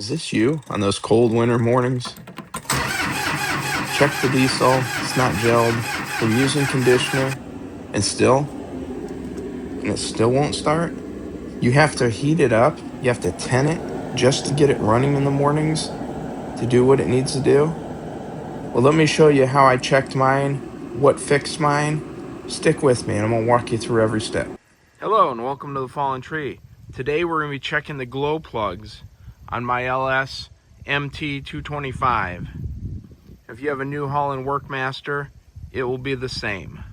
Is this you on those cold winter mornings? Check the diesel, it's not gelled. Been using conditioner, and it still won't start? You have to heat it up, you have to tin it just to get it running in the mornings to do what it needs to do? Well, let me show you how I checked mine, what fixed mine. Stick with me and I'm going to walk you through every step. Hello and welcome to the Fallen Tree. Today we're going to be checking the glow plugs on my LS MT225. If you have a New Holland Workmaster, it will be the same.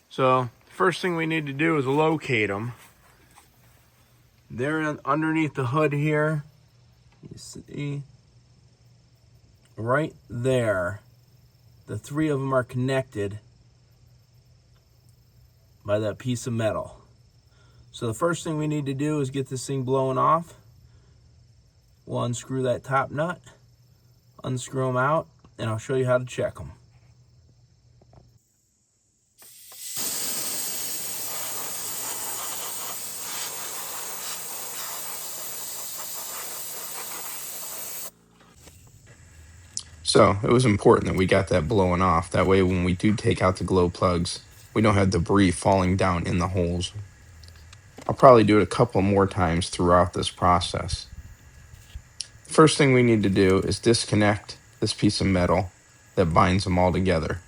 So, first thing we need to do is locate them. They're underneath the hood here. You see, right there. The three of them are connected by that piece of metal. So the first thing we need to do is get this thing blown off. We'll unscrew that top nut, unscrew them out, and I'll show you how to check them. So it was important that we got that blown off. That way when we do take out the glow plugs, we don't have debris falling down in the holes. I'll probably do it a couple more times throughout this process. First thing we need to do is disconnect this piece of metal that binds them all together.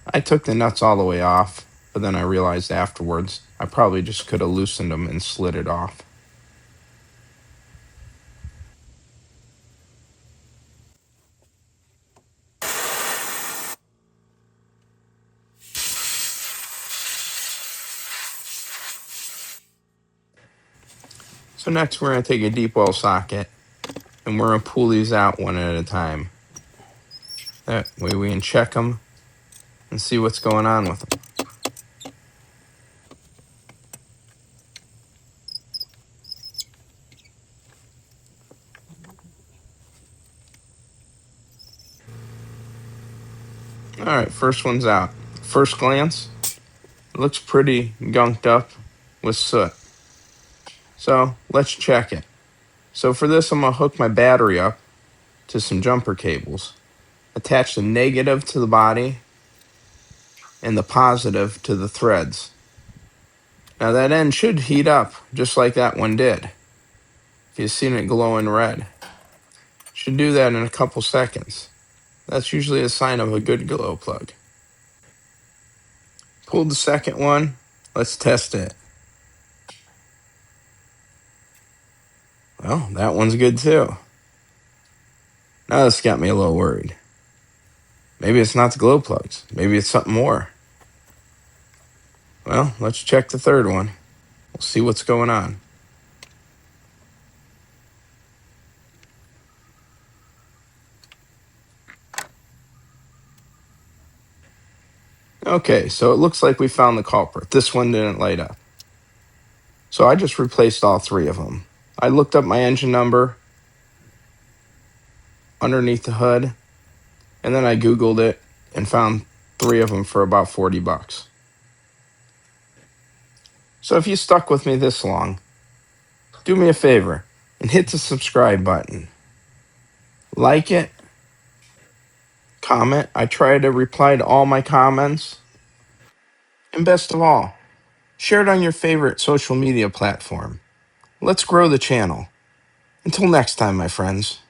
I took the nuts all the way off, but then I realized afterwards I probably just could have loosened them and slid it off. So next we're going to take a deep well socket and we're going to pull these out one at a time. That way we can check them and see what's going on with them. Alright, first one's out. First glance, it looks pretty gunked up with soot. So let's check it. So for this I'm going to hook my battery up to some jumper cables. Attach the negative to the body and the positive to the threads. Now that end should heat up just like that one did. If you've seen it glowing red. Should do that in a couple seconds. That's usually a sign of a good glow plug. Pulled the second one. Let's test it. Well, that one's good too. Now this got me a little worried. Maybe it's not the glow plugs. Maybe it's something more. Well, let's check the third one. We'll see what's going on. Okay, so it looks like we found the culprit. This one didn't light up. So I just replaced all three of them. I looked up my engine number underneath the hood, and then I Googled it and found three of them for about 40 bucks. So if you stuck with me this long, do me a favor and hit the subscribe button. Like it, comment. I try to reply to all my comments. And best of all, share it on your favorite social media platform. Let's grow the channel. Until next time, my friends.